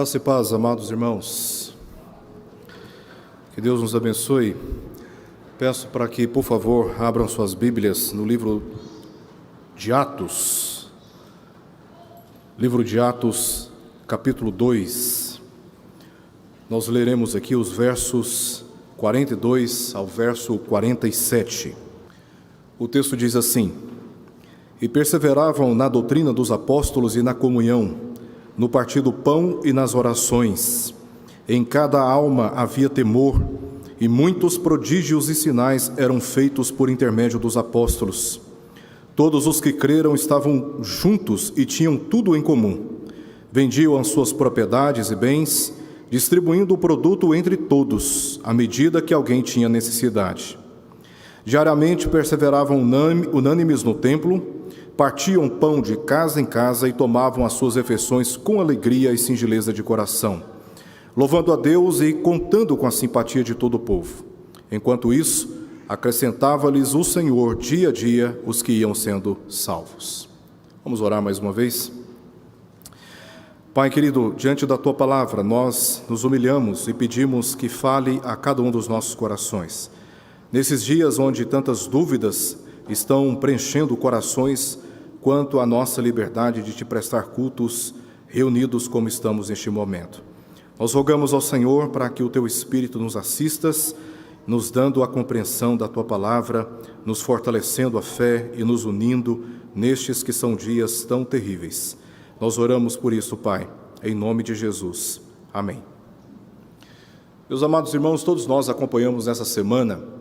Graça e paz, amados irmãos. Que Deus nos abençoe. Peço para que, por favor, abram suas Bíblias no livro de Atos. Livro de Atos, capítulo 2. Nós leremos aqui os versos 42 ao verso 47. O texto diz assim: E perseveravam na doutrina dos apóstolos e na comunhão, no partir do pão e nas orações. Em cada alma havia temor, e muitos prodígios e sinais eram feitos por intermédio dos apóstolos. Todos os que creram estavam juntos e tinham tudo em comum. Vendiam as suas propriedades e bens, distribuindo o produto entre todos, à medida que alguém tinha necessidade. Diariamente perseveravam unânimes no templo, partiam pão de casa em casa e tomavam as suas refeições com alegria e singeleza de coração, louvando a Deus e contando com a simpatia de todo o povo. Enquanto isso, acrescentava-lhes o Senhor dia a dia os que iam sendo salvos. Vamos orar mais uma vez? Pai querido, diante da Tua palavra, nós nos humilhamos e pedimos que fale a cada um dos nossos corações. Nesses dias onde tantas dúvidas estão preenchendo corações quanto à nossa liberdade de Te prestar cultos, reunidos como estamos neste momento. Nós rogamos ao Senhor para que o Teu Espírito nos assista, nos dando a compreensão da Tua palavra, nos fortalecendo a fé e nos unindo nestes que são dias tão terríveis. Nós oramos por isso, Pai, em nome de Jesus. Amém. Meus amados irmãos, todos nós acompanhamos nessa semana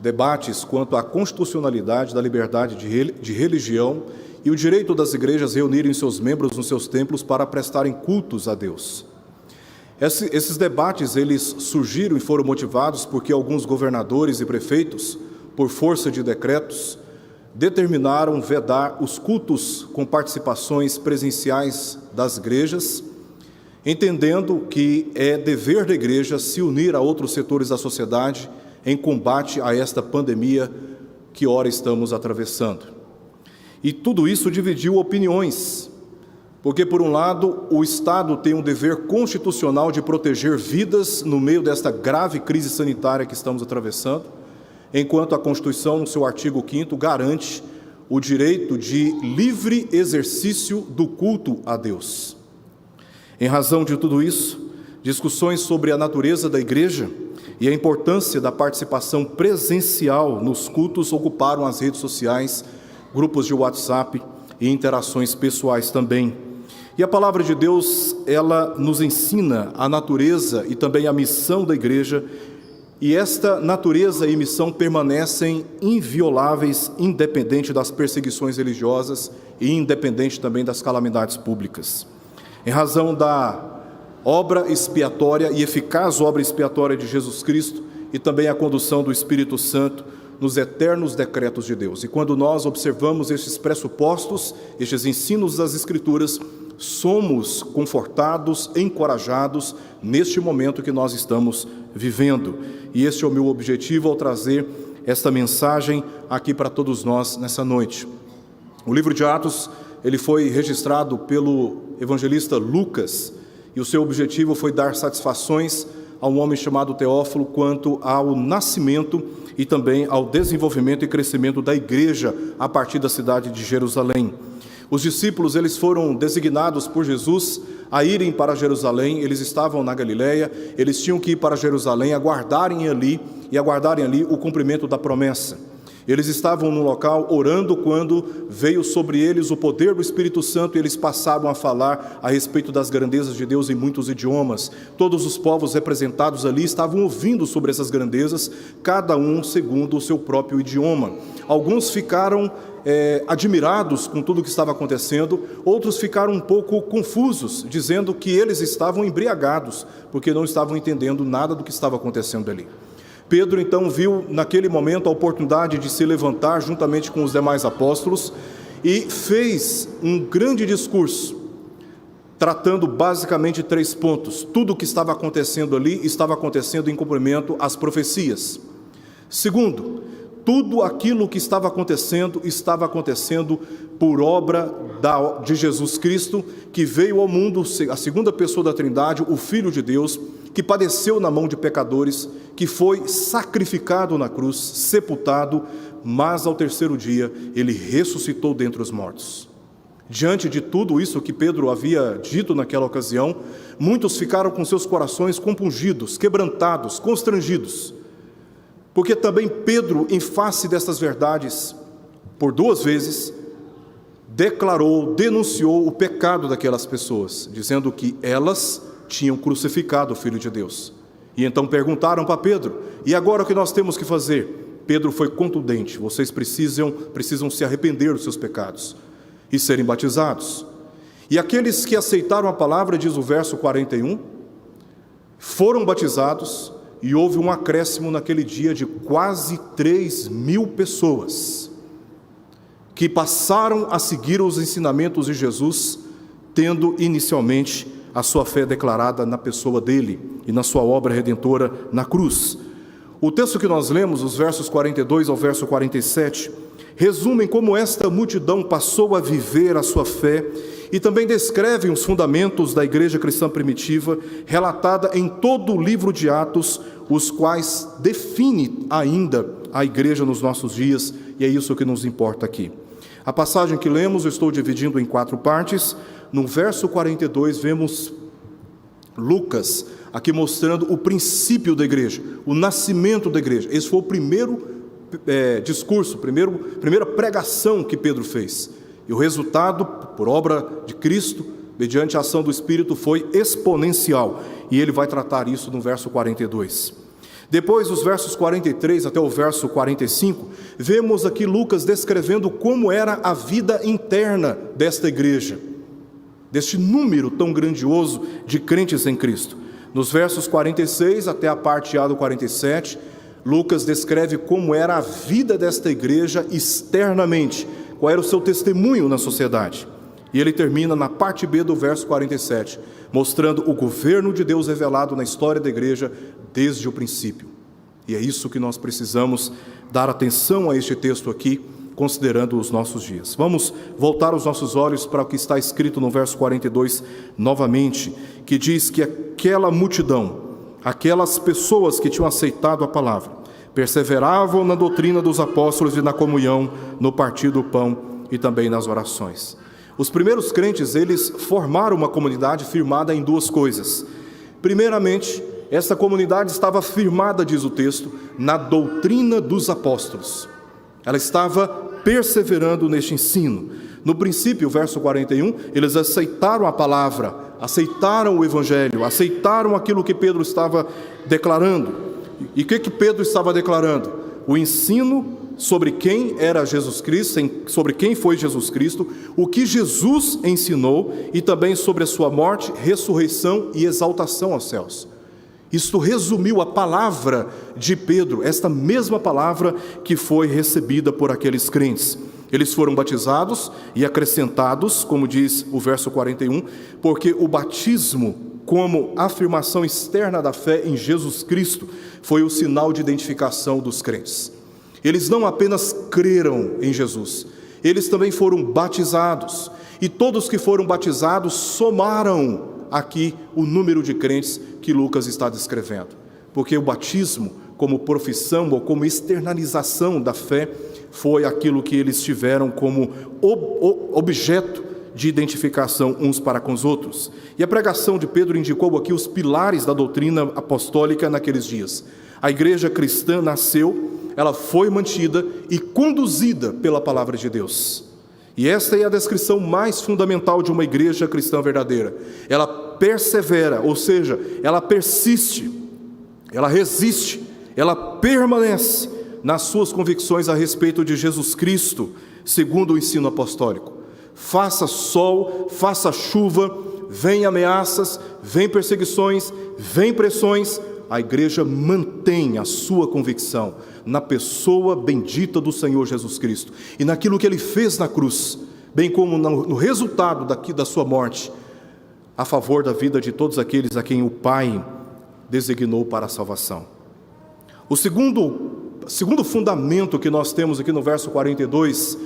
debates quanto à constitucionalidade da liberdade de religião e o direito das igrejas reunirem seus membros nos seus templos para prestarem cultos a Deus. Esses debates, eles surgiram e foram motivados porque alguns governadores e prefeitos, por força de decretos, determinaram vedar os cultos com participações presenciais das igrejas, entendendo que é dever da igreja se unir a outros setores da sociedade em combate a esta pandemia que ora estamos atravessando. E tudo isso dividiu opiniões, porque, por um lado, o Estado tem um dever constitucional de proteger vidas no meio desta grave crise sanitária que estamos atravessando, enquanto a Constituição, no seu artigo 5º, garante o direito de livre exercício do culto a Deus. Em razão de tudo isso, discussões sobre a natureza da igreja e a importância da participação presencial nos cultos ocuparam as redes sociais, grupos de WhatsApp e interações pessoais também. E a palavra de Deus, ela nos ensina a natureza e também a missão da igreja, e esta natureza e missão permanecem invioláveis, independente das perseguições religiosas e independente também das calamidades públicas. Em razão da obra expiatória e eficaz obra expiatória de Jesus Cristo e também a condução do Espírito Santo nos eternos decretos de Deus. E quando nós observamos estes pressupostos, estes ensinos das Escrituras, somos confortados, encorajados neste momento que nós estamos vivendo. E este é o meu objetivo ao trazer esta mensagem aqui para todos nós nessa noite. O livro de Atos, ele foi registrado pelo evangelista Lucas, e o seu objetivo foi dar satisfações a um homem chamado Teófilo quanto ao nascimento e também ao desenvolvimento e crescimento da igreja a partir da cidade de Jerusalém. Os discípulos, eles foram designados por Jesus a irem para Jerusalém, eles estavam na Galileia, eles tinham que ir para Jerusalém, aguardarem ali o cumprimento da promessa. Eles estavam no local orando quando veio sobre eles o poder do Espírito Santo e eles passaram a falar a respeito das grandezas de Deus em muitos idiomas. Todos os povos representados ali estavam ouvindo sobre essas grandezas, cada um segundo o seu próprio idioma. Alguns ficaram admirados com tudo o que estava acontecendo, outros ficaram um pouco confusos, dizendo que eles estavam embriagados, porque não estavam entendendo nada do que estava acontecendo ali. Pedro, então, viu naquele momento a oportunidade de se levantar juntamente com os demais apóstolos e fez um grande discurso, tratando basicamente 3 pontos. Tudo o que estava acontecendo ali estava acontecendo em cumprimento às profecias. Segundo, tudo aquilo que estava acontecendo por obra de Jesus Cristo, que veio ao mundo, a segunda pessoa da Trindade, o Filho de Deus, que padeceu na mão de pecadores, que foi sacrificado na cruz, sepultado, mas ao terceiro dia ele ressuscitou dentre os mortos. Diante de tudo isso que Pedro havia dito naquela ocasião, muitos ficaram com seus corações compungidos, quebrantados, constrangidos, porque também Pedro, em face destas verdades, por 2 vezes, denunciou o pecado daquelas pessoas, dizendo que elas tinham crucificado o Filho de Deus. E então perguntaram para Pedro: e agora o que nós temos que fazer? Pedro foi contundente: vocês precisam se arrepender dos seus pecados e serem batizados. E aqueles que aceitaram a palavra, diz o verso 41, foram batizados, e houve um acréscimo naquele dia de quase 3.000 pessoas, que passaram a seguir os ensinamentos de Jesus, tendo inicialmente a sua fé declarada na pessoa dele e na sua obra redentora na cruz. O texto que nós lemos, os versos 42 ao verso 47, resumem como esta multidão passou a viver a sua fé e também descrevem os fundamentos da igreja cristã primitiva, relatada em todo o livro de Atos, os quais define ainda a igreja nos nossos dias, e é isso que nos importa aqui. A passagem que lemos eu estou dividindo em 4 partes. No verso 42 vemos Lucas aqui mostrando o princípio da igreja, o nascimento da igreja. Esse foi o primeiro discurso, primeira pregação que Pedro fez. E o resultado, por obra de Cristo, mediante a ação do Espírito, foi exponencial. E ele vai tratar isso no verso 42. Depois, dos versos 43 até o verso 45, vemos aqui Lucas descrevendo como era a vida interna desta igreja, deste número tão grandioso de crentes em Cristo. Nos versos 46 até a parte A do 47, Lucas descreve como era a vida desta igreja externamente, qual era o seu testemunho na sociedade. E ele termina na parte B do verso 47, mostrando o governo de Deus revelado na história da igreja desde o princípio. E é isso que nós precisamos dar atenção a este texto aqui, considerando os nossos dias. Vamos voltar os nossos olhos para o que está escrito no verso 42 novamente, que diz que aquela multidão, aquelas pessoas que tinham aceitado a palavra, perseveravam na doutrina dos apóstolos e na comunhão, no partir do pão e também nas orações. Os primeiros crentes, eles formaram uma comunidade firmada em 2 coisas. Primeiramente, essa comunidade estava firmada, diz o texto, na doutrina dos apóstolos. Ela estava perseverando neste ensino. No princípio, o verso 41, eles aceitaram a palavra, aceitaram o evangelho, aceitaram aquilo que Pedro estava declarando. E o que Pedro estava declarando? O ensino sobre quem era Jesus Cristo, sobre quem foi Jesus Cristo, o que Jesus ensinou e também sobre a sua morte, ressurreição e exaltação aos céus. Isto resumiu a palavra de Pedro, esta mesma palavra que foi recebida por aqueles crentes. Eles foram batizados e acrescentados, como diz o verso 41, porque o batismo, como afirmação externa da fé em Jesus Cristo, foi o sinal de identificação dos crentes. Eles não apenas creram em Jesus, eles também foram batizados. E todos que foram batizados somaram aqui o número de crentes que Lucas está descrevendo. Porque o batismo, como profissão ou como externalização da fé, foi aquilo que eles tiveram como objeto de identificação uns para com os outros. E a pregação de Pedro indicou aqui os pilares da doutrina apostólica naqueles dias. A igreja cristã nasceu, ela foi mantida e conduzida pela palavra de Deus. E esta é a descrição mais fundamental de uma igreja cristã verdadeira. Ela persevera, ou seja, ela persiste, ela resiste, ela permanece nas suas convicções a respeito de Jesus Cristo, segundo o ensino apostólico. Faça sol, faça chuva, vem ameaças, vem perseguições, vem pressões, a igreja mantém a sua convicção na pessoa bendita do Senhor Jesus Cristo e naquilo que Ele fez na cruz, bem como no resultado da sua morte, a favor da vida de todos aqueles a quem o Pai designou para a salvação. O segundo segundo fundamento que nós temos aqui no verso 42,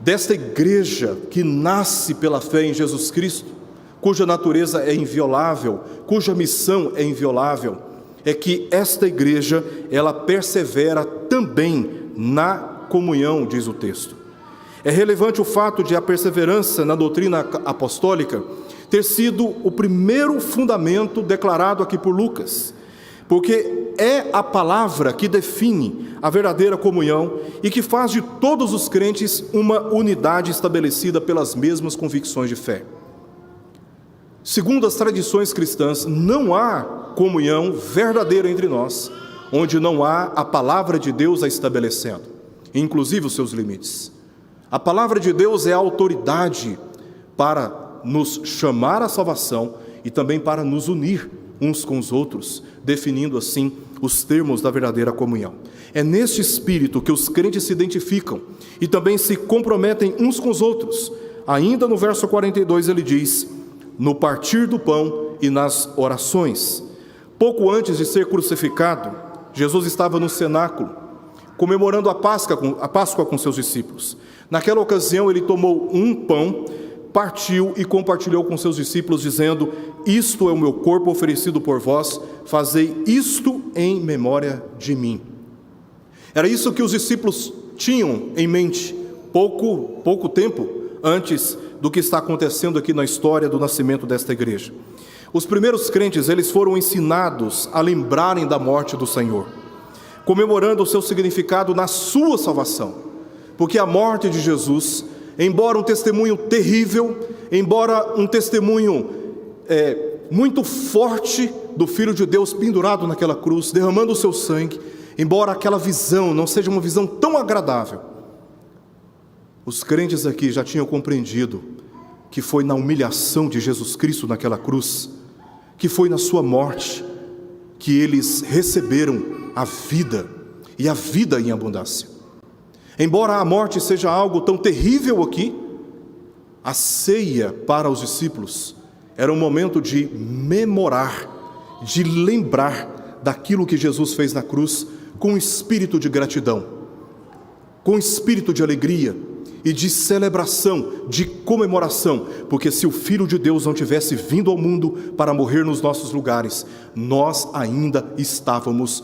desta igreja que nasce pela fé em Jesus Cristo, cuja natureza é inviolável, cuja missão é inviolável, é que esta igreja, ela persevera também na comunhão, diz o texto. É relevante o fato de a perseverança na doutrina apostólica ter sido o primeiro fundamento declarado aqui por Lucas, porque é a palavra que define a verdadeira comunhão e que faz de todos os crentes uma unidade estabelecida pelas mesmas convicções de fé. Segundo as tradições cristãs, não há comunhão verdadeira entre nós, onde não há a palavra de Deus a estabelecendo, inclusive os seus limites. A palavra de Deus é a autoridade para nos chamar à salvação e também para nos unir uns com os outros, definindo assim os termos da verdadeira comunhão. É neste espírito que os crentes se identificam e também se comprometem uns com os outros. Ainda no verso 42 ele diz: no partir do pão e nas orações. Pouco antes de ser crucificado, Jesus estava no cenáculo, comemorando a Páscoa com seus discípulos. Naquela ocasião ele tomou um pão, partiu e compartilhou com seus discípulos, dizendo: isto é o meu corpo oferecido por vós, fazei isto em memória de mim. Era isso que os discípulos tinham em mente, pouco tempo antes do que está acontecendo aqui na história do nascimento desta igreja. Os primeiros crentes, eles foram ensinados a lembrarem da morte do Senhor, comemorando o seu significado na sua salvação, porque a morte de Jesus, embora um testemunho terrível, embora um testemunho muito forte do Filho de Deus pendurado naquela cruz, derramando o seu sangue, embora aquela visão não seja uma visão tão agradável, os crentes aqui já tinham compreendido que foi na humilhação de Jesus Cristo naquela cruz, que foi na sua morte, que eles receberam a vida, e a vida em abundância. Embora a morte seja algo tão terrível aqui, a ceia para os discípulos era um momento de memorar, de lembrar daquilo que Jesus fez na cruz, com espírito de gratidão, com espírito de alegria e de celebração, de comemoração, porque se o Filho de Deus não tivesse vindo ao mundo para morrer nos nossos lugares, nós ainda estaríamos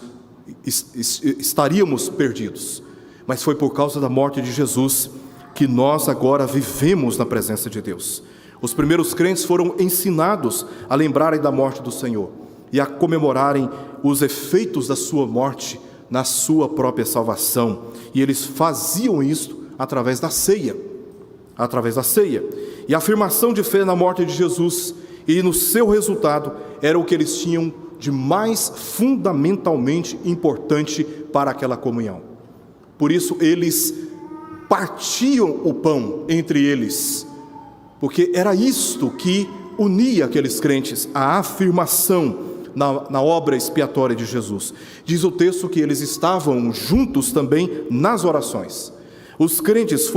perdidos. Mas foi por causa da morte de Jesus que nós agora vivemos na presença de Deus. Os primeiros crentes foram ensinados a lembrarem da morte do Senhor e a comemorarem os efeitos da sua morte na sua própria salvação. E eles faziam isso através da ceia. E a afirmação de fé na morte de Jesus e no seu resultado era o que eles tinham de mais fundamentalmente importante para aquela comunhão. Por isso eles partiam o pão entre eles, porque era isto que unia aqueles crentes, a afirmação na obra expiatória de Jesus. Diz o texto que eles estavam juntos também nas orações. Os crentes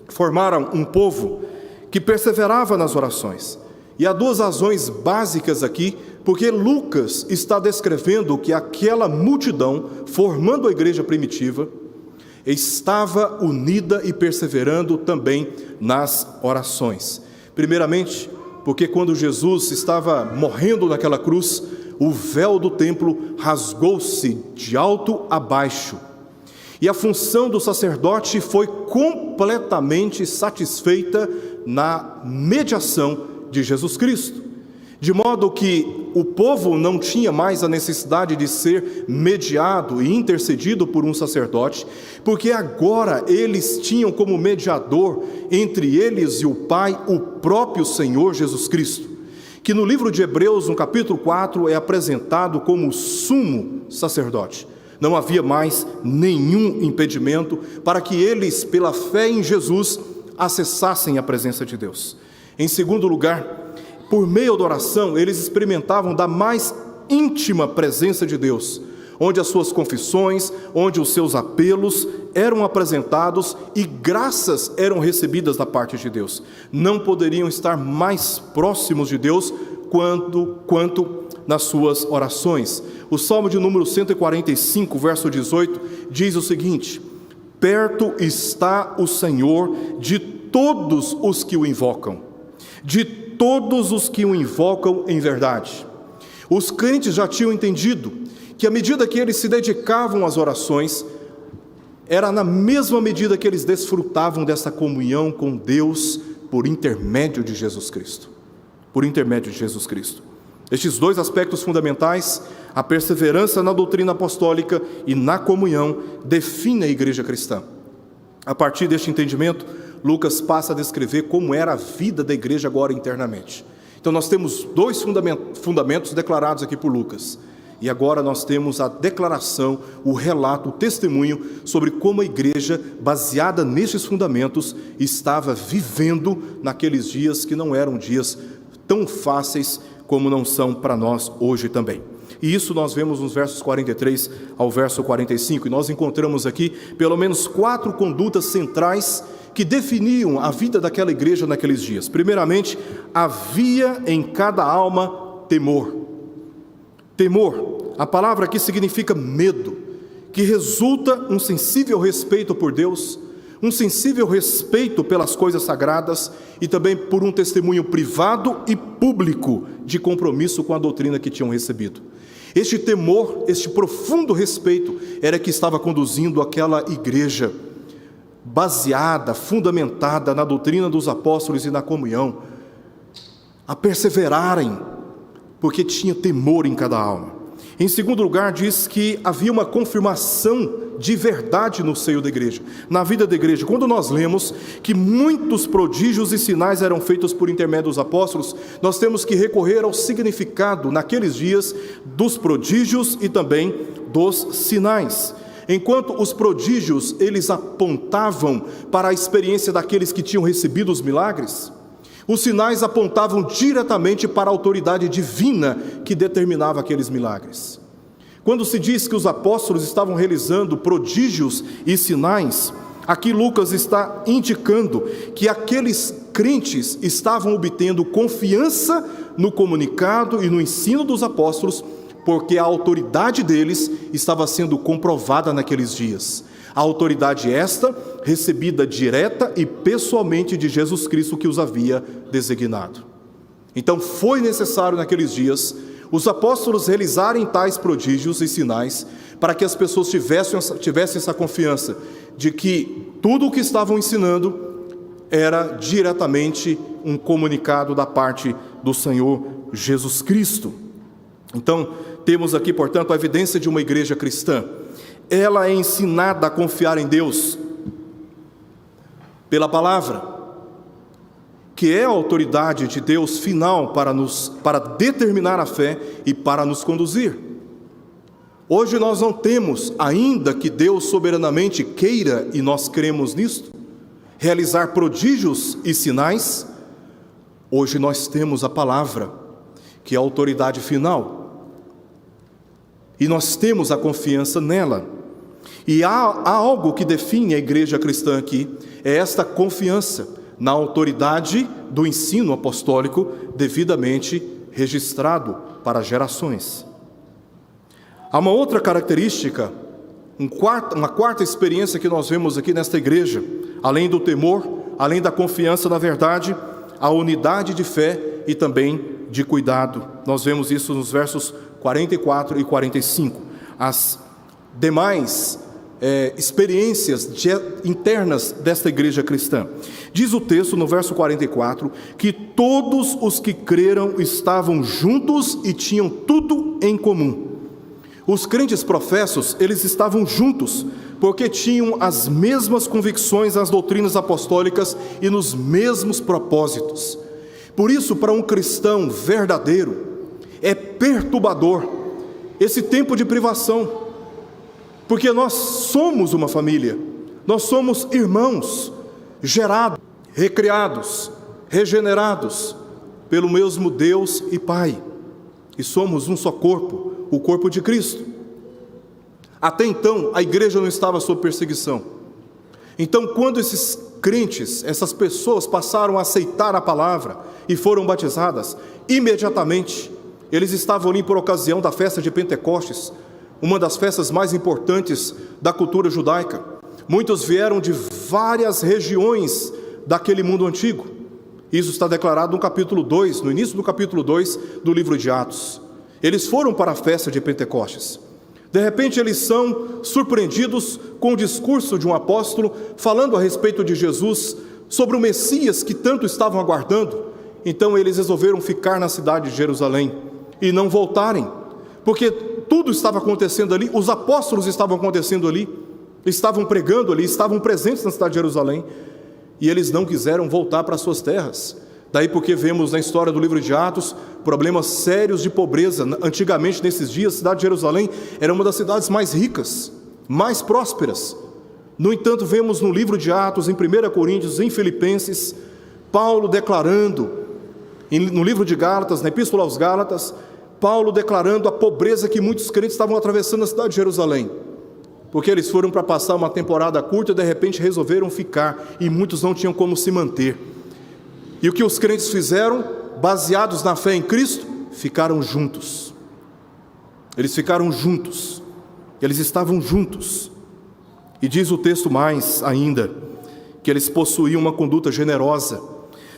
formaram um povo que perseverava nas orações. E há duas razões básicas aqui, porque Lucas está descrevendo que aquela multidão, formando a igreja primitiva, estava unida e perseverando também nas orações. Primeiramente, porque quando Jesus estava morrendo naquela cruz, o véu do templo rasgou-se de alto a baixo, e a função do sacerdote foi completamente satisfeita na mediação de Jesus Cristo, de modo que o povo não tinha mais a necessidade de ser mediado e intercedido por um sacerdote, porque agora eles tinham como mediador entre eles e o Pai o próprio Senhor Jesus Cristo, que no livro de Hebreus, no capítulo 4, é apresentado como sumo sacerdote. Não havia mais nenhum impedimento para que eles, pela fé em Jesus, acessassem a presença de Deus. Em segundo lugar, por meio da oração, eles experimentavam da mais íntima presença de Deus, onde as suas confissões, onde os seus apelos eram apresentados e graças eram recebidas da parte de Deus. Não poderiam estar mais próximos de Deus quanto nas suas orações. O Salmo de número 145, verso 18, diz o seguinte: perto está o Senhor de todos os que o invocam, de todos os que o invocam em verdade. Os crentes já tinham entendido que à medida que eles se dedicavam às orações, era na mesma medida que eles desfrutavam dessa comunhão com Deus por intermédio de Jesus Cristo. Por intermédio de Jesus Cristo. Estes dois aspectos fundamentais, a perseverança na doutrina apostólica e na comunhão, definem a igreja cristã. A partir deste entendimento, Lucas passa a descrever como era a vida da igreja agora internamente. Então nós temos dois fundamentos declarados aqui por Lucas. E agora nós temos a declaração, o relato, o testemunho sobre como a igreja, baseada nestes fundamentos, estava vivendo naqueles dias que não eram dias tão fáceis como não são para nós hoje também. E isso nós vemos nos versos 43 ao verso 45, e nós encontramos aqui pelo menos 4 condutas centrais que definiam a vida daquela igreja naqueles dias. Primeiramente, havia em cada alma temor. Temor, a palavra aqui significa medo, que resulta um sensível respeito por Deus, um sensível respeito pelas coisas sagradas e também por um testemunho privado e público de compromisso com a doutrina que tinham recebido. Este temor, este profundo respeito era que estava conduzindo aquela igreja baseada, fundamentada na doutrina dos apóstolos e na comunhão, a perseverarem, porque tinha temor em cada alma. Em segundo lugar, diz que havia uma confirmação de verdade no seio da igreja, na vida da igreja. Quando nós lemos que muitos prodígios e sinais eram feitos por intermédio dos apóstolos, nós temos que recorrer ao significado, naqueles dias, dos prodígios e também dos sinais. Enquanto os prodígios, eles apontavam para a experiência daqueles que tinham recebido os milagres, os sinais apontavam diretamente para a autoridade divina que determinava aqueles milagres. Quando se diz que os apóstolos estavam realizando prodígios e sinais, aqui Lucas está indicando que aqueles crentes estavam obtendo confiança no comunicado e no ensino dos apóstolos, porque a autoridade deles estava sendo comprovada naqueles dias. A autoridade esta, recebida direta e pessoalmente de Jesus Cristo que os havia designado. Então foi necessário naqueles dias os apóstolos realizarem tais prodígios e sinais para que as pessoas tivessem essa confiança de que tudo o que estavam ensinando era diretamente um comunicado da parte do Senhor Jesus Cristo. Então temos aqui, portanto, a evidência de uma igreja cristã. Ela é ensinada a confiar em Deus pela palavra, que é a autoridade de Deus final para determinar a fé e para nos conduzir. Hoje nós não temos, ainda que Deus soberanamente queira, e nós cremos nisto, realizar prodígios e sinais. Hoje nós temos a palavra, que é a autoridade final, e nós temos a confiança nela. E há algo que define a igreja cristã aqui, é esta confiança na autoridade do ensino apostólico devidamente registrado para gerações. Há uma outra característica, uma quarta experiência que nós vemos aqui nesta igreja, além do temor, além da confiança na verdade, a unidade de fé e também de cuidado. Nós vemos isso nos versos 44 e 45. As demais experiências internas desta igreja cristã. Diz o texto no verso 44 que todos os que creram estavam juntos e tinham tudo em comum. Os crentes professos, eles estavam juntos porque tinham as mesmas convicções nas doutrinas apostólicas e nos mesmos propósitos. Por isso, para um cristão verdadeiro, é perturbador esse tempo de privação, porque nós somos uma família, nós somos irmãos, gerados, recriados, regenerados pelo mesmo Deus e Pai, e somos um só corpo, o corpo de Cristo. Até então, a igreja não estava sob perseguição. Então, quando esses crentes, essas pessoas passaram a aceitar a palavra e foram batizadas, imediatamente Eles estavam ali por ocasião da festa de Pentecostes, uma das festas mais importantes da cultura judaica. Muitos vieram de várias regiões daquele mundo antigo. Isso está declarado no capítulo 2, no início do capítulo 2 do livro de Atos. Eles foram para a festa de Pentecostes. De repente eles são surpreendidos com o discurso de um apóstolo falando a respeito de Jesus, sobre o Messias que tanto estavam aguardando. Então eles resolveram ficar na cidade de Jerusalém e não voltarem, porque tudo estava acontecendo ali, os apóstolos estavam acontecendo ali, estavam pregando ali, estavam presentes na cidade de Jerusalém, e eles não quiseram voltar para suas terras. Daí porque vemos na história do livro de Atos problemas sérios de pobreza. Antigamente, nesses dias, a cidade de Jerusalém era uma das cidades mais ricas, mais prósperas. No entanto, vemos no livro de Atos, em 1 Coríntios, em Filipenses, Paulo declarando, no livro de Gálatas, na Epístola aos Gálatas, Paulo declarando a pobreza que muitos crentes estavam atravessando na cidade de Jerusalém, porque eles foram para passar uma temporada curta e de repente resolveram ficar, e muitos não tinham como se manter. E o que os crentes fizeram, baseados na fé em Cristo? Ficaram juntos. Eles ficaram juntos, eles estavam juntos. E diz o texto mais ainda, que eles possuíam uma conduta generosa.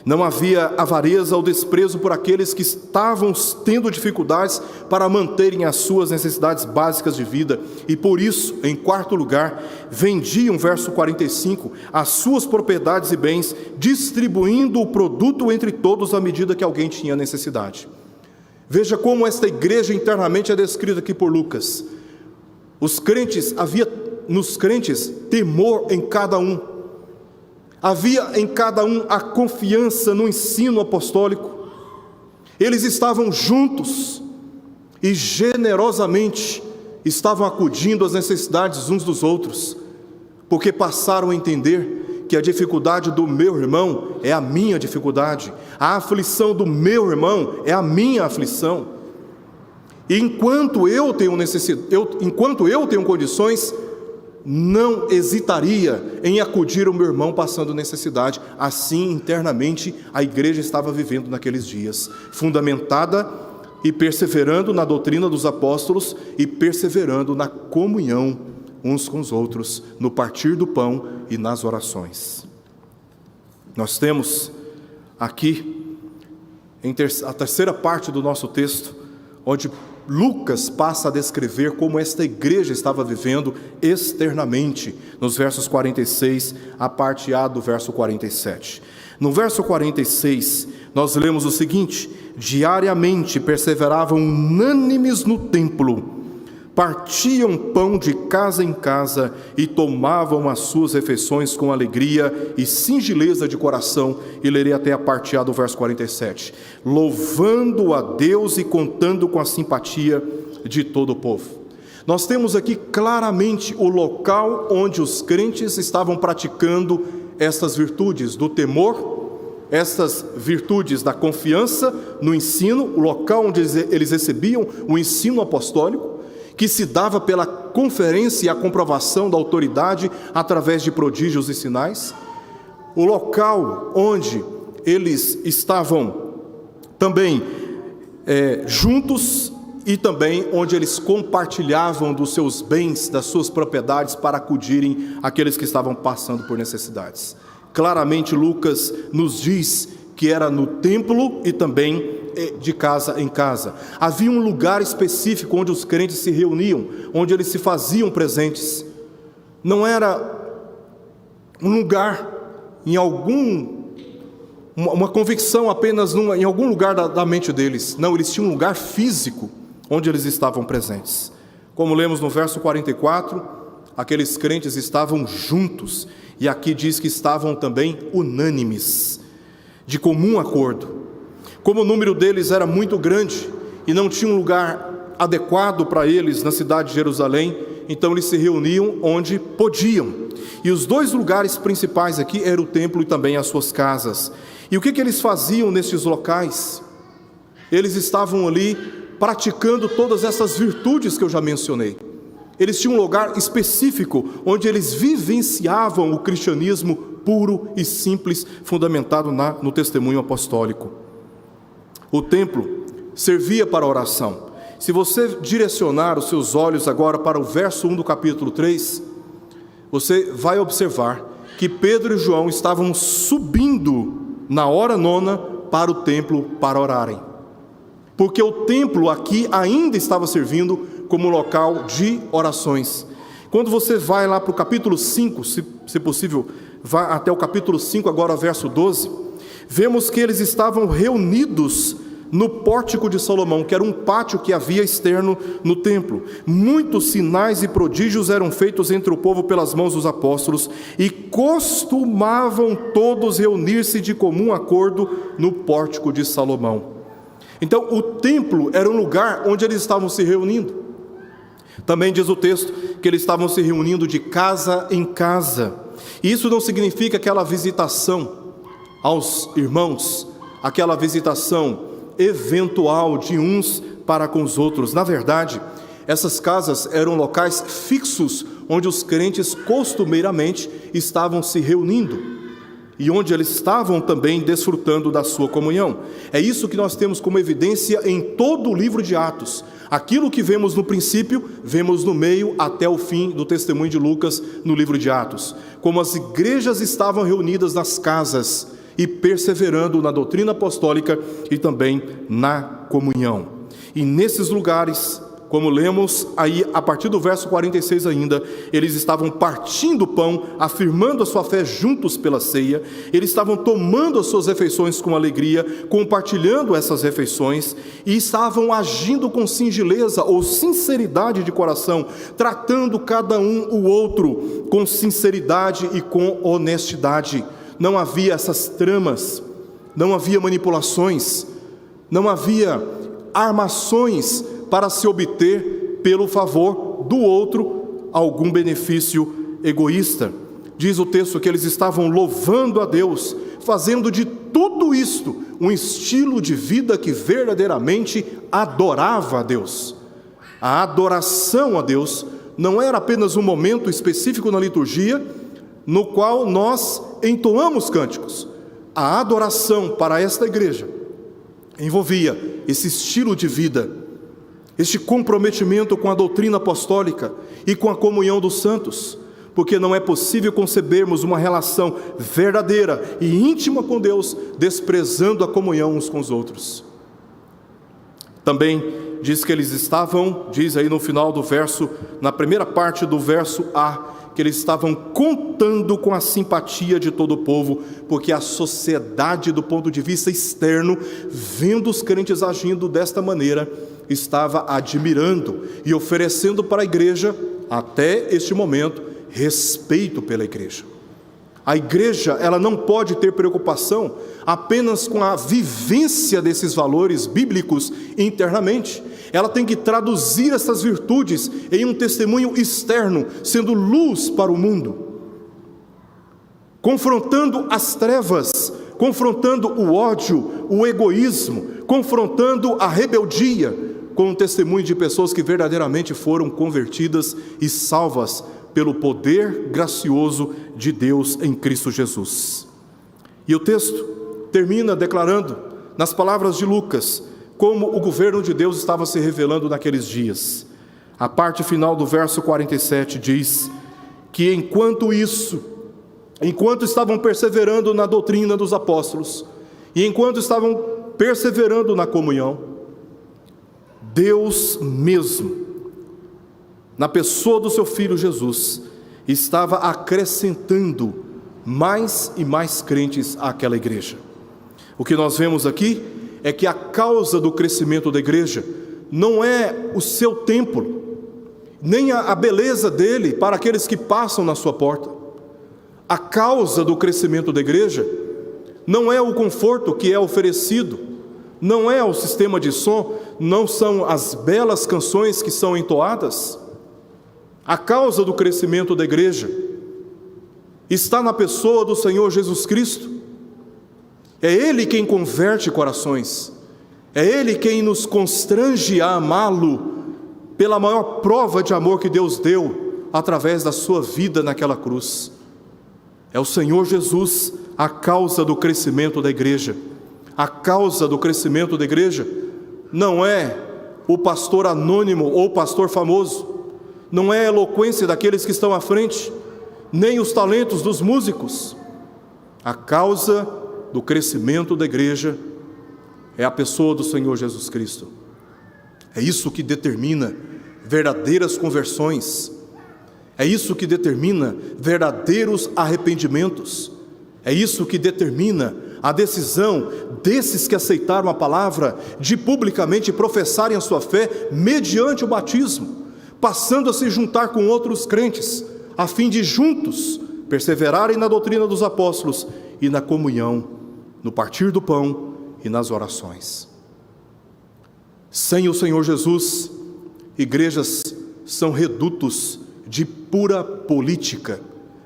Não havia avareza ou desprezo por aqueles que estavam tendo dificuldades para manterem as suas necessidades básicas de vida. E por isso, em quarto lugar, vendiam, verso 45, as suas propriedades e bens, distribuindo o produto entre todos à medida que alguém tinha necessidade. Veja como esta igreja internamente é descrita aqui por Lucas. Havia nos crentes temor em cada um. Havia em cada um a confiança no ensino apostólico. Eles estavam juntos e generosamente estavam acudindo às necessidades uns dos outros, porque passaram a entender que a dificuldade do meu irmão é a minha dificuldade, a aflição do meu irmão é a minha aflição. E enquanto eu tenho condições, não hesitaria em acudir o meu irmão passando necessidade. Assim, internamente, a igreja estava vivendo naqueles dias, fundamentada e perseverando na doutrina dos apóstolos e perseverando na comunhão uns com os outros, no partir do pão e nas orações. Nós temos aqui a terceira parte do nosso texto, onde Lucas passa a descrever como esta igreja estava vivendo externamente, nos versos 46, a parte A do verso 47. No verso 46, nós lemos o seguinte: diariamente perseveravam unânimes no templo, partiam pão de casa em casa e tomavam as suas refeições com alegria e singeleza de coração. E lerei até a parte A do verso 47. Louvando a Deus e contando com a simpatia de todo o povo. Nós temos aqui claramente o local onde os crentes estavam praticando estas virtudes do temor, estas virtudes da confiança no ensino, o local onde eles recebiam o ensino apostólico, que se dava pela conferência e a comprovação da autoridade através de prodígios e sinais, o local onde eles estavam também juntos e também onde eles compartilhavam dos seus bens, das suas propriedades para acudirem àqueles que estavam passando por necessidades. Claramente Lucas nos diz que era no templo e também de casa em casa. Havia um lugar específico onde os crentes se reuniam, onde eles se faziam presentes. Não era um lugar em uma convicção apenas em algum lugar da mente deles. Não, eles tinham um lugar físico onde eles estavam presentes. Como lemos no verso 44, aqueles crentes estavam juntos, e aqui diz que estavam também unânimes, de comum acordo. Como o número deles era muito grande e não tinha um lugar adequado para eles na cidade de Jerusalém, então eles se reuniam onde podiam. E os dois lugares principais aqui eram o templo e também as suas casas. E o que eles faziam nesses locais? Eles estavam ali praticando todas essas virtudes que eu já mencionei. Eles tinham um lugar específico onde eles vivenciavam o cristianismo puro e simples, fundamentado no testemunho apostólico. O templo servia para a oração. Se você direcionar os seus olhos agora para o verso 1 do capítulo 3, você vai observar que Pedro e João estavam subindo na hora nona para o templo para orarem. Porque o templo aqui ainda estava servindo como local de orações. Quando você vai lá para o capítulo 5, se possível, vá até o capítulo 5, agora verso 12, vemos que eles estavam reunidos no pórtico de Salomão, que era um pátio que havia externo no templo. Muitos sinais e prodígios eram feitos entre o povo pelas mãos dos apóstolos, e costumavam todos reunir-se de comum acordo no pórtico de Salomão. Então, o templo era um lugar onde eles estavam se reunindo. Também diz o texto que eles estavam se reunindo de casa em casa. E isso não significa aquela visitação aos irmãos, aquela visitação eventual de uns para com os outros. Na verdade, essas casas eram locais fixos onde os crentes costumeiramente estavam se reunindo e onde eles estavam também desfrutando da sua comunhão. É isso que nós temos como evidência em todo o livro de Atos. Aquilo que vemos no princípio, vemos no meio até o fim do testemunho de Lucas no livro de Atos. Como as igrejas estavam reunidas nas casas e perseverando na doutrina apostólica e também na comunhão. E nesses lugares, como lemos aí a partir do verso 46 ainda, eles estavam partindo o pão, afirmando a sua fé juntos pela ceia, eles estavam tomando as suas refeições com alegria, compartilhando essas refeições, e estavam agindo com singeleza ou sinceridade de coração, tratando cada um o outro com sinceridade e com honestidade. Não havia essas tramas, não havia manipulações, não havia armações para se obter pelo favor do outro algum benefício egoísta. Diz o texto que eles estavam louvando a Deus, fazendo de tudo isto um estilo de vida que verdadeiramente adorava a Deus. A adoração a Deus não era apenas um momento específico na liturgia, no qual nós entoamos cânticos. A adoração para esta igreja envolvia esse estilo de vida, este comprometimento com a doutrina apostólica e com a comunhão dos santos, porque não é possível concebermos uma relação verdadeira e íntima com Deus, desprezando a comunhão uns com os outros. Também diz que eles estavam, diz aí no final do verso, na primeira parte do verso A, que eles estavam contando com a simpatia de todo o povo, porque a sociedade, do ponto de vista externo, vendo os crentes agindo desta maneira, estava admirando e oferecendo para a igreja, até este momento, respeito pela igreja. A igreja, ela não pode ter preocupação apenas com a vivência desses valores bíblicos internamente. Ela tem que traduzir essas virtudes em um testemunho externo, sendo luz para o mundo, confrontando as trevas, confrontando o ódio, o egoísmo, confrontando a rebeldia, com o testemunho de pessoas que verdadeiramente foram convertidas e salvas pelo poder gracioso de Deus em Cristo Jesus. E o texto termina declarando, nas palavras de Lucas, como o governo de Deus estava se revelando naqueles dias. A parte final do verso 47 diz que enquanto estavam perseverando na doutrina dos apóstolos, e enquanto estavam perseverando na comunhão, Deus mesmo, na pessoa do seu Filho Jesus, estava acrescentando mais e mais crentes àquela igreja. O que nós vemos aqui é que a causa do crescimento da igreja não é o seu templo, nem a beleza dele para aqueles que passam na sua porta. A causa do crescimento da igreja não é o conforto que é oferecido, não é o sistema de som, não são as belas canções que são entoadas. A causa do crescimento da igreja está na pessoa do Senhor Jesus Cristo. É Ele quem converte corações, é Ele quem nos constrange a amá-lo pela maior prova de amor que Deus deu através da sua vida naquela cruz. É o Senhor Jesus a causa do crescimento da igreja. A causa do crescimento da igreja não é o pastor anônimo ou pastor famoso, não é a eloquência daqueles que estão à frente, nem os talentos dos músicos. A causa do crescimento da igreja é a pessoa do Senhor Jesus Cristo. É isso que determina verdadeiras conversões, é isso que determina verdadeiros arrependimentos, é isso que determina a decisão desses que aceitaram a palavra de publicamente professarem a sua fé mediante o batismo, passando a se juntar com outros crentes, a fim de juntos perseverarem na doutrina dos apóstolos e na comunhão, no partir do pão e nas orações. Sem o Senhor Jesus, igrejas são redutos de pura política,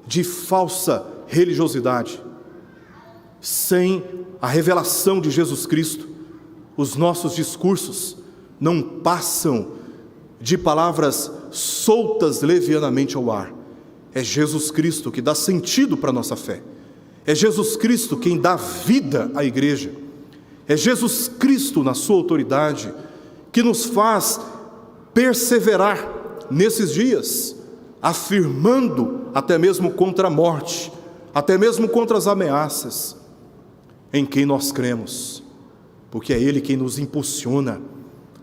de falsa religiosidade. Sem a revelação de Jesus Cristo, os nossos discursos não passam de palavras soltas levianamente ao ar. É Jesus Cristo que dá sentido para a nossa fé. É Jesus Cristo quem dá vida à igreja. É Jesus Cristo, na sua autoridade, que nos faz perseverar nesses dias, afirmando até mesmo contra a morte, até mesmo contra as ameaças, em quem nós cremos, porque é Ele quem nos impulsiona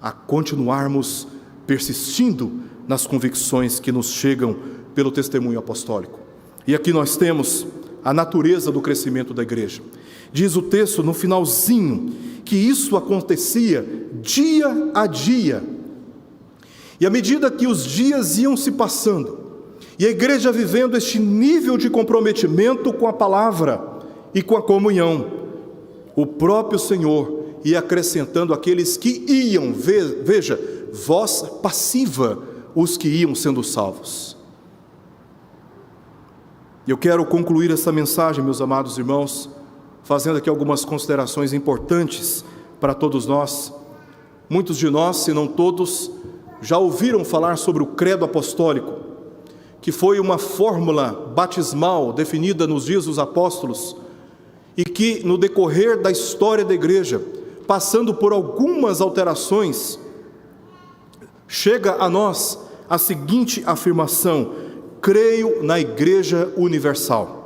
a continuarmos persistindo nas convicções que nos chegam pelo testemunho apostólico. E aqui nós temos a natureza do crescimento da igreja. Diz o texto no finalzinho que isso acontecia dia a dia. E à medida que os dias iam se passando, e a igreja vivendo este nível de comprometimento com a palavra e com a comunhão, o próprio Senhor ia acrescentando aqueles que iam, veja, voz passiva, os que iam sendo salvos. Eu quero concluir essa mensagem, meus amados irmãos, fazendo aqui algumas considerações importantes para todos nós. Muitos de nós, se não todos, já ouviram falar sobre o credo apostólico, que foi uma fórmula batismal definida nos dias dos apóstolos, e que no decorrer da história da igreja, passando por algumas alterações, chega a nós a seguinte afirmação: creio na Igreja Universal.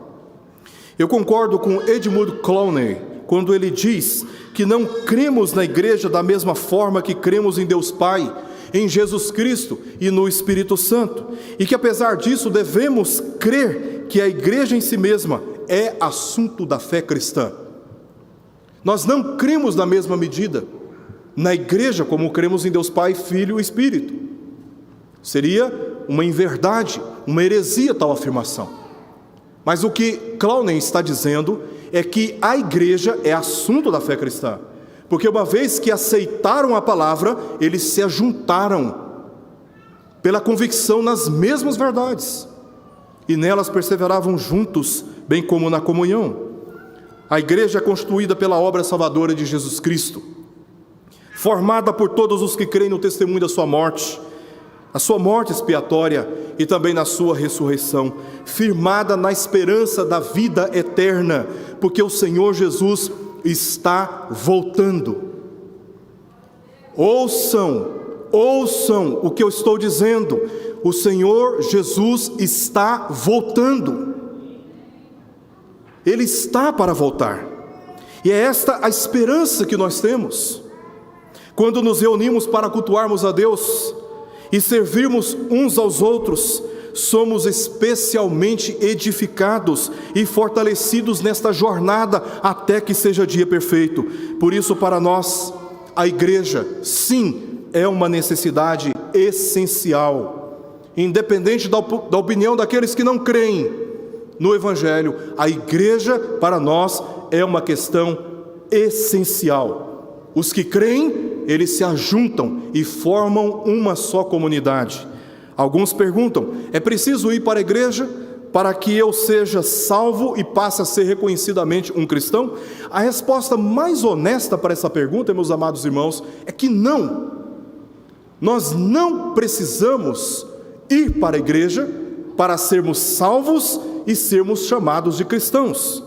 Eu concordo com Edmund Clowney quando ele diz que não cremos na igreja da mesma forma que cremos em Deus Pai, em Jesus Cristo e no Espírito Santo, e que apesar disso devemos crer que a igreja em si mesma é assunto da fé cristã. Nós não cremos na mesma medida na igreja como cremos em Deus Pai, Filho e Espírito. Seria uma inverdade, uma heresia tal afirmação. Mas o que Clowney está dizendo é que a igreja é assunto da fé cristã, porque uma vez que aceitaram a palavra, eles se ajuntaram pela convicção nas mesmas verdades, e nelas perseveravam juntos, bem como na comunhão. A igreja é constituída pela obra salvadora de Jesus Cristo, formada por todos os que creem no testemunho da sua morte, a sua morte expiatória e também na sua ressurreição, firmada na esperança da vida eterna, porque o Senhor Jesus está voltando. Ouçam o que eu estou dizendo. O Senhor Jesus está voltando. Ele está para voltar. E é esta a esperança que nós temos quando nos reunimos para cultuarmos a Deus e servirmos uns aos outros. Somos especialmente edificados e fortalecidos nesta jornada até que seja dia perfeito. Por isso, para nós, a igreja, sim, é uma necessidade essencial. Independente da opinião daqueles que não creem no Evangelho, a igreja, para nós, é uma questão essencial. Os que creem, eles se ajuntam e formam uma só comunidade. Alguns perguntam: é preciso ir para a igreja para que eu seja salvo e passe a ser reconhecidamente um cristão? A resposta mais honesta para essa pergunta, meus amados irmãos, é que não. Nós não precisamos ir para a igreja para sermos salvos e sermos chamados de cristãos,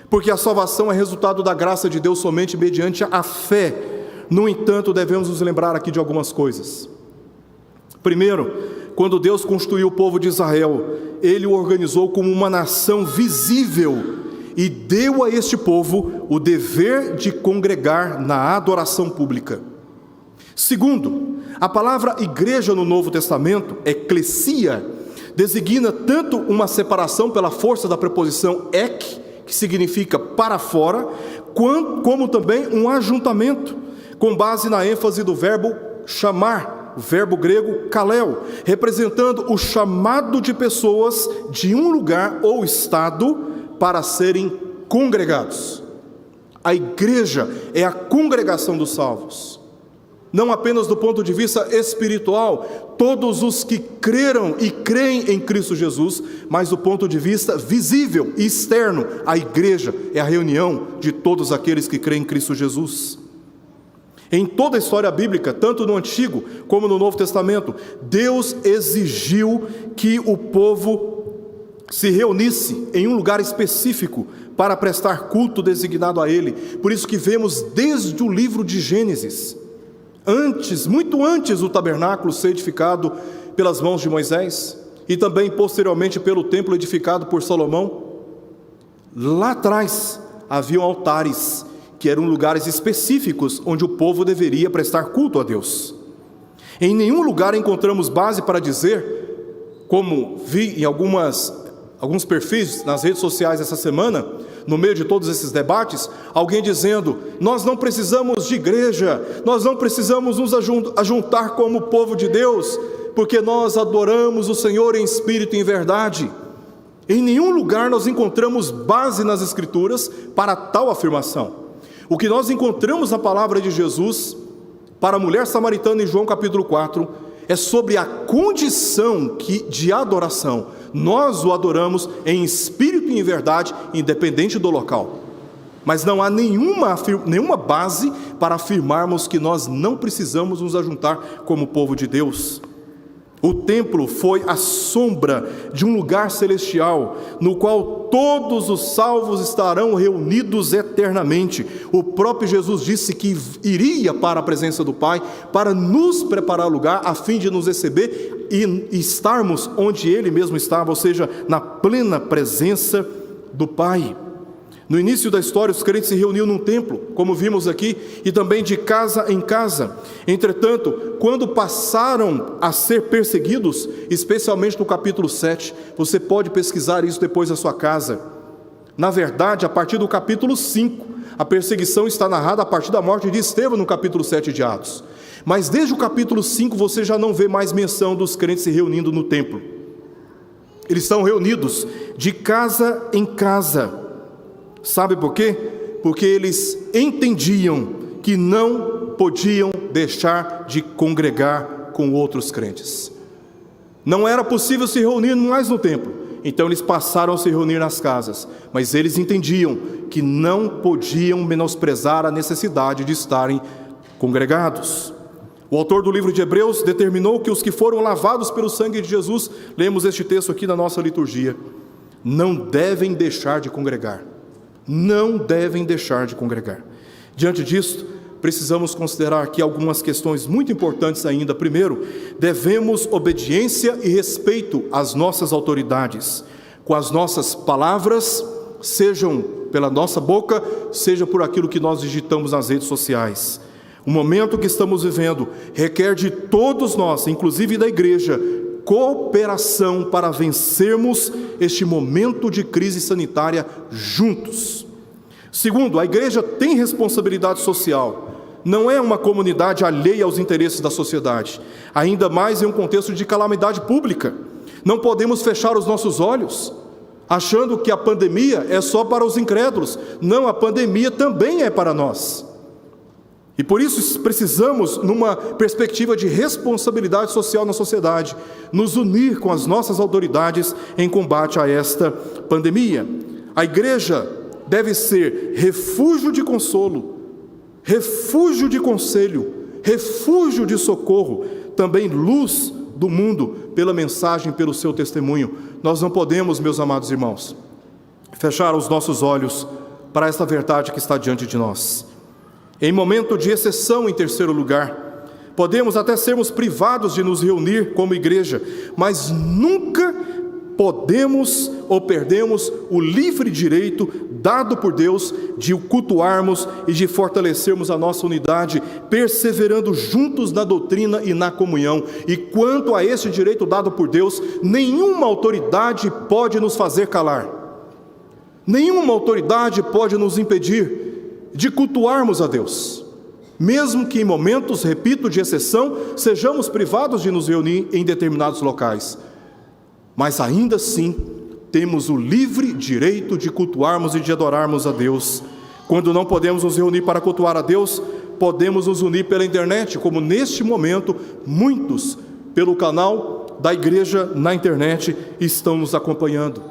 porque a salvação é resultado da graça de Deus somente mediante a fé No entanto, devemos nos lembrar aqui de algumas coisas. Primeiro, quando Deus constituiu o povo de Israel, Ele o organizou como uma nação visível e deu a este povo o dever de congregar na adoração pública. Segundo, a palavra igreja no Novo Testamento, eclesia, designa tanto uma separação pela força da preposição ek, que significa para fora, como também um ajuntamento, com base na ênfase do verbo chamar, o verbo grego kaleo, representando o chamado de pessoas de um lugar ou estado para serem congregados. A igreja é a congregação dos salvos. Não apenas do ponto de vista espiritual, todos os que creram e creem em Cristo Jesus, mas do ponto de vista visível e externo, a igreja é a reunião de todos aqueles que creem em Cristo Jesus. Em toda a história bíblica, tanto no Antigo como no Novo Testamento, Deus exigiu que o povo se reunisse em um lugar específico para prestar culto designado a Ele. Por isso que vemos desde o livro de Gênesis, muito antes do tabernáculo ser edificado pelas mãos de Moisés, e também posteriormente pelo templo edificado por Salomão, lá atrás haviam altares, que eram lugares específicos onde o povo deveria prestar culto a Deus. Em nenhum lugar encontramos base para dizer, como vi em alguns perfis nas redes sociais essa semana, no meio de todos esses debates, alguém dizendo: nós não precisamos de igreja, nós não precisamos nos ajuntar como povo de Deus, porque nós adoramos o Senhor em espírito e em verdade. Em nenhum lugar nós encontramos base nas Escrituras para tal afirmação. O que nós encontramos na palavra de Jesus para a mulher samaritana em João capítulo 4 é sobre a condição de adoração. Nós o adoramos em espírito e em verdade, independente do local. Mas não há nenhuma base para afirmarmos que nós não precisamos nos ajuntar como povo de Deus. O templo foi a sombra de um lugar celestial, no qual todos os salvos estarão reunidos eternamente. O próprio Jesus disse que iria para a presença do Pai, para nos preparar lugar, a fim de nos receber e estarmos onde Ele mesmo estava, ou seja, na plena presença do Pai. No início da história, os crentes se reuniam num templo, como vimos aqui, e também de casa em casa. Entretanto, quando passaram a ser perseguidos, especialmente no capítulo 7, você pode pesquisar isso depois na sua casa. Na verdade, a partir do capítulo 5, a perseguição está narrada a partir da morte de Estevão no capítulo 7 de Atos. Mas desde o capítulo 5 você já não vê mais menção dos crentes se reunindo no templo. Eles estão reunidos de casa em casa. Sabe por quê? Porque eles entendiam que não podiam deixar de congregar com outros crentes. Não era possível se reunir mais no templo, então eles passaram a se reunir nas casas, mas eles entendiam que não podiam menosprezar a necessidade de estarem congregados. O autor do livro de Hebreus determinou que os que foram lavados pelo sangue de Jesus, lemos este texto aqui na nossa liturgia, não devem deixar de congregar. Não devem deixar de congregar. Diante disso, precisamos considerar aqui algumas questões muito importantes ainda. Primeiro, devemos obediência e respeito às nossas autoridades, com as nossas palavras, sejam pela nossa boca, seja por aquilo que nós digitamos nas redes sociais. O momento que estamos vivendo requer de todos nós, inclusive da igreja, cooperação para vencermos este momento de crise sanitária juntos. Segundo, a igreja tem responsabilidade social. Não é uma comunidade alheia aos interesses da sociedade, ainda mais em um contexto de calamidade pública. Não podemos fechar os nossos olhos, achando que a pandemia é só para os incrédulos. Não, a pandemia também é para nós. E por isso precisamos, numa perspectiva de responsabilidade social na sociedade, nos unir com as nossas autoridades em combate a esta pandemia. A igreja deve ser refúgio de consolo, refúgio de conselho, refúgio de socorro, também luz do mundo pela mensagem, pelo seu testemunho. Nós não podemos, meus amados irmãos, fechar os nossos olhos para esta verdade que está diante de nós. Em momento de exceção, em terceiro lugar, podemos até sermos privados de nos reunir como igreja, mas nunca podemos ou perdemos o livre direito dado por Deus de o cultuarmos e de fortalecermos a nossa unidade, perseverando juntos na doutrina e na comunhão. E quanto a esse direito dado por Deus, nenhuma autoridade pode nos fazer calar. Nenhuma autoridade pode nos impedir de cultuarmos a Deus. Mesmo que em momentos, repito, de exceção, sejamos privados de nos reunir em determinados locais. Mas ainda assim, temos o livre direito de cultuarmos e de adorarmos a Deus. Quando não podemos nos reunir para cultuar a Deus, podemos nos unir pela internet, como neste momento, muitos, pelo canal da igreja na internet, estão nos acompanhando.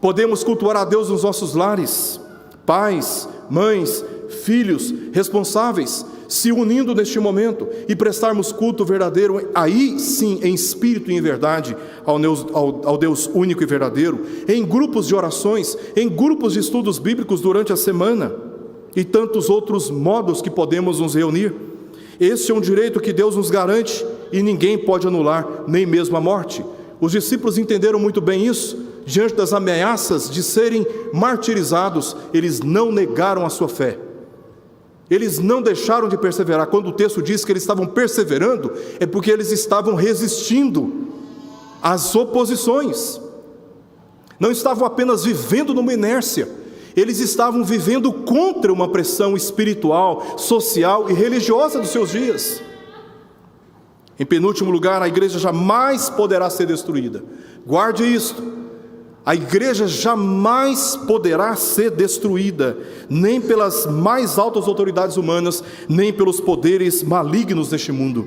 Podemos cultuar a Deus nos nossos lares, pais, mães, filhos, responsáveis, se unindo neste momento e prestarmos culto verdadeiro, aí sim, em espírito e em verdade, ao Deus único e verdadeiro, em grupos de orações, em grupos de estudos bíblicos durante a semana, e tantos outros modos que podemos nos reunir. Esse é um direito que Deus nos garante e ninguém pode anular, nem mesmo a morte. Os discípulos entenderam muito bem isso. Diante das ameaças de serem martirizados, eles não negaram a sua fé. Eles não deixaram de perseverar. Quando o texto diz que eles estavam perseverando, é porque eles estavam resistindo às oposições. Não estavam apenas vivendo numa inércia, eles estavam vivendo contra uma pressão espiritual, social e religiosa dos seus dias. Em penúltimo lugar, a igreja jamais poderá ser destruída. Guarde isto. A igreja jamais poderá ser destruída, nem pelas mais altas autoridades humanas, nem pelos poderes malignos deste mundo.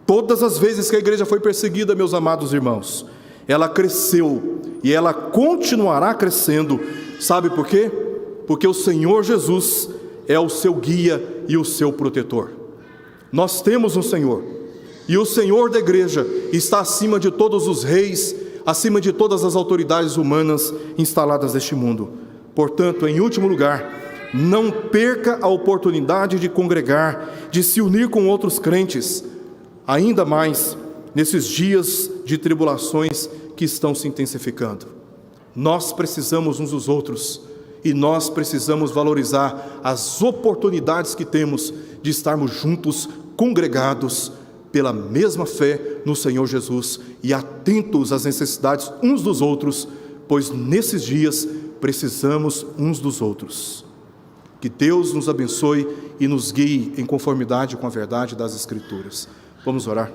Todas as vezes que a igreja foi perseguida, meus amados irmãos, ela cresceu e ela continuará crescendo. Sabe por quê? Porque o Senhor Jesus é o seu guia e o seu protetor. Nós temos um Senhor, e o Senhor da igreja está acima de todos os reis, acima de todas as autoridades humanas instaladas neste mundo. Portanto, em último lugar, não perca a oportunidade de congregar, de se unir com outros crentes, ainda mais nesses dias de tribulações que estão se intensificando. Nós precisamos uns dos outros, e nós precisamos valorizar as oportunidades que temos de estarmos juntos, congregados, pela mesma fé no Senhor Jesus e atentos às necessidades uns dos outros, pois nesses dias precisamos uns dos outros. Que Deus nos abençoe e nos guie em conformidade com a verdade das Escrituras. Vamos orar.